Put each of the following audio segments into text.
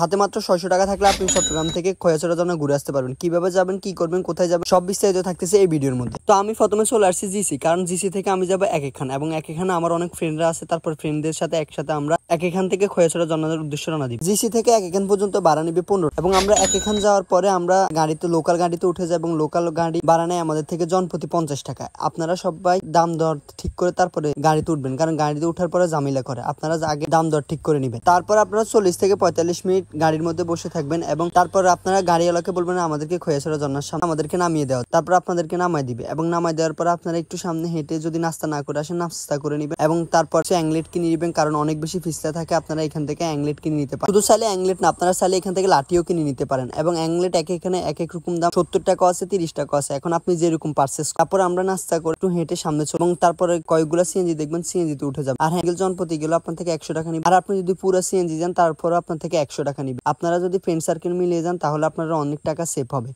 হাতে মাত্র 600 টাকা থাকলে আপনি চট্টগ্রাম থেকে খোয়াছড়ার জন্য ঘুরে আসতে পারবেন। কিভাবে যাবেন, কি করবেন, কোথায় যাবেন, সব বিস্তারিত থাকতেছে এই ভিডিওর মধ্যে। তো আমি প্রথমে চলে আসছি জিসি, কারণ জিসি থেকে আমি যাবো একেখান, এবং একেখানে আমার অনেক ফ্রেন্ডরা আছে। তারপর ফ্রেন্ডদের সাথে একসাথে আমরা একেখান থেকে খোয়াছড়া জন্নাদের উদ্দেশ্যে রওনা দিই। জিসি থেকে একেখান পর্যন্ত ভাড়া নিবে 15, এবং আমরা একেখান যাওয়ার পরে আমরা গাড়িতে লোকাল গাড়িতে উঠে যাই, এবং লোকাল গাড়ি ভাড়া নেয় আমাদের থেকে জনপ্রতি 50 টাকা। আপনারা সবাই দাম দর ঠিক করে তারপরে গাড়িতে উঠবেন, কারণ গাড়িতে উঠার পরে ঝামেলা করে। আপনারা আগে দাম দর ঠিক করে নিবেন। তারপর আপনারা 40 থেকে 45 মিনিট গাড়ির মধ্যে বসে থাকবেন, এবং তারপর আপনারা গাড়িওয়ালাকে বলবেন আমাদেরকে খোয়াছড়া জন্নার সামনে আমাদেরকে নামিয়ে দেওয়া। তারপর আপনাদেরকে নামাই দিবে, এবং নামাই দেওয়ার পর আপনারা একটু সামনে হেঁটে যদি নাস্তা না করে আসেন, নাস্তা করে নিবেন, এবং তারপর সে অ্যাংলেট কিনে নিবেন, কারণ অনেক বেশি ফিসলা থাকে। আপনারা এখান থেকে অ্যাংলেট কিনে নিতে পারেন। শুধু চাইলে অ্যাংলেট না, আপনারা চাইলে এখান থেকে লাঠিও কিনে নিতে পারেন। এবং অ্যাংলেট এখানে এক এক রকম দাম, 70 টাকা আছে, 30 টাকা আছে, এখন আপনি যেরকম পারচেস। তারপর আমরা নাস্তা করে একটু হেঁটে সামনে চল, এবং তারপরে কয়েকগুলো সিএনজি দেখবেন, সিএনজিতে উঠে যাবেন। আর হ্যাঁ, জনপ্রতি গেলে আপনার থেকে 100 টাকা নিবে। আর আপনি যদি পুরো সিএনজি যান তারপর আপনার থেকে 100 টাকা নিবে। আপনারা যদি ফ্রেন্ড সার্কেল মিলিয়ে যান তাহলে আপনারা অনেক টাকা সেভ হবে।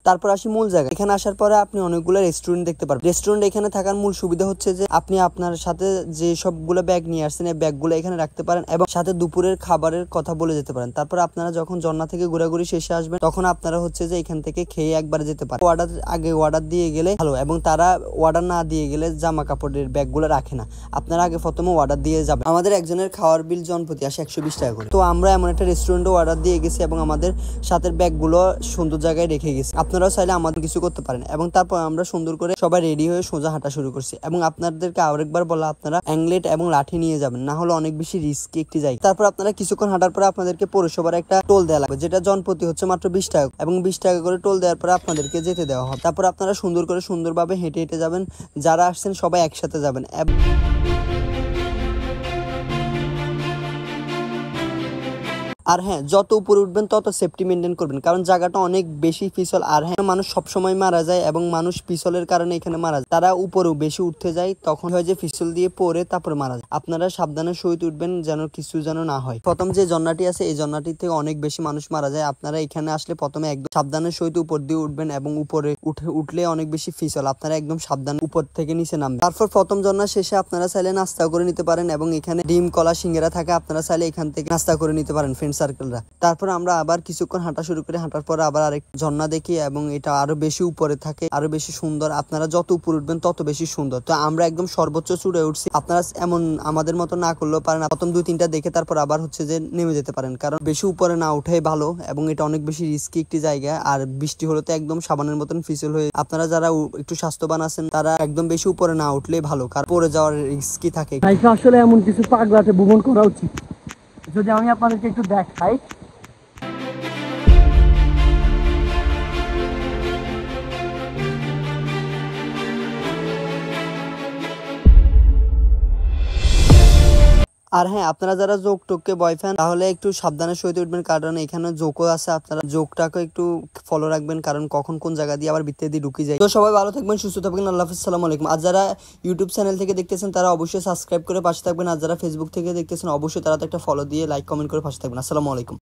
তারপর আসি মূল জায়গা। এখানে আসার পরে আপনি অনেকগুলো রেস্টুরেন্ট দেখতে পারবেন। রেস্টুরেন্ট এখানে থাকার মূল সুবিধা হচ্ছে যে আপনি আপনার সাথে যে সবগুলো ব্যাগ নিয়ে আসছেন এই ব্যাগগুলো এখানে রাখতে পারেন, এবং সাথে দুপুরের খাবারের কথা বলে যেতে পারেন। তারপর আপনারা যখন জন্না থেকে ঘোরাঘুরি শেষে আসবেন তখন আপনারা হচ্ছে যে এখান থেকে খেয়ে একবার যেতে পারেন। অর্ডার দিয়ে গেলে ভালো, এবং তারা অর্ডার না দিয়ে গেলে জামা কাপড়ের ব্যাগগুলো রাখে না। আপনারা আগে প্রথমে অর্ডার দিয়ে যাবেন। আমাদের একজনের খাওয়ার বিল জনপ্রতি আসে 120 টাকা করে। তো আমরা এমন একটা রেস্টুরেন্টে অর্ডার দিয়ে গেছি, এবং আমাদের সাথে ব্যাগগুলো সুন্দর জায়গায় রেখে গেছি। আপনারাও চাইলে আমাদের কিছু করতে পারেন। এবং তারপর আমরা সুন্দর করে সবাই রেডি হয়ে সোজা হাঁটা শুরু করছি। এবং আপনাদেরকে আরেকবার বলা, আপনারা অ্যাংলেট এবং লাঠি নিয়ে যাবেন, না হলে অনেক বেশি রিস্কি একটি জায়গা। তারপর আপনারা কিছুক্ষণ হাঁটার পরে আপনাদেরকে পৌরসভার একটা টোল দেওয়া লাগবে, যেটা জনপ্রতি হচ্ছে মাত্র 20 টাকা, এবং 20 টাকা করে টোল দেওয়ার পরে আপনাদেরকে যেতে দেওয়া হবে। তারপর আপনারা সুন্দরভাবে হেঁটে হেঁটে যাবেন। যারা আসছেন সবাই একসাথে যাবেন। আর হ্যাঁ, যত উপরে উঠবেন তত সেফটি মেনটেন করবেন, কারণ জায়গাটা অনেক বেশি পিছল। আর হ্যাঁ, মানুষ সবসময় মারা যায়, এবং মানুষ পিছলের কারণে এখানে মারা যায়। তারা উপরেও বেশি উঠতে যায়, তখন হয় যে পিছল দিয়ে পড়ে তারপরে মারা যায়। আপনারা সাবধানের সহিত উঠবেন, যেন কিছু যেন না হয়। প্রথম যে জন্নাটি আছে এই জন্নাটি থেকে অনেক বেশি মানুষ মারা যায়। আপনারা এখানে আসলে প্রথমে একদম সাবধানের সহিত উপর দিয়ে উঠবেন, এবং উপরে উঠলে অনেক বেশি পিছল। আপনারা একদম সাবধান উপর থেকে নিচে নামবেন। তারপর প্রথম জন্না শেষে আপনারা চাইলে নাস্তা করে নিতে পারেন, এবং এখানে ডিম, কলা, সিঙ্গারা থাকে। আপনারা চাইলে এখান থেকে নাস্তা করে নিতে পারেন ফ্রেন্ড সার্কেলরা। তারপর আমরা আবার কিছুক্ষণ হাঁটা শুরু করি। হাঁটার পর আবার আরেক ঝর্ণা দেখি, এবং এটা আরো বেশি উপরে থাকে, আরো বেশি সুন্দর। আপনারা যত উপরে উঠবেন তত বেশি সুন্দর। তো আমরা একদম সর্বোচ্চ চূড়ায় উঠছি। আপনারা এমন আমাদের মতো না করলেও পারেন, প্রথম 2-3টা দেখে তারপর আবার হচ্ছে যে নেমে যেতে পারেন, কারণ বেশি উপরে না উঠাই ভালো, এবং এটা অনেক বেশি রিস্কি একটি জায়গা। আর বৃষ্টি হলে তো একদম সাবানের মতন ফিসল হয়ে, আপনারা যারা একটু স্বাস্থ্যবান আছেন তারা একদম বেশি উপরে না উঠলেই ভালো, কারণ পড়ে যাওয়ার রিস্কি থাকে। আসলে এমন কিছু পাগলাটে ভ্রমণ করা উচিত। যদি আমি আপনাদেরকে একটু দেখাই, আর হ্যাঁ, আপনারা যারা জোক টোককে ভয় পান তাহলে একটু সাবধানের সহিত উঠবেন, কারণ এখানে জোকও আছে। আপনারা জোকটাকে একটু ফলো রাখবেন, কারণ কখন কোন জায়গা দিয়ে আবার ভিতরে দিয়ে ঢুকে যায়। তো সবাই ভালো থাকবেন, সুস্থ থাকবেন। আল্লাহ হাফেজ, আসসালামু আলাইকুম। আর যারা ইউটিউব চ্যানেল থেকে দেখতেছেন তারা অবশ্যই সাবস্ক্রাইব করে পাশে থাকবেন, আর যারা ফেসবুক থেকে দেখতেছেন অবশ্যই তারা তো একটা ফলো দিয়ে লাইক কমেন্ট করে পাশে থাকবেন। আসসালামু আলাইকুম।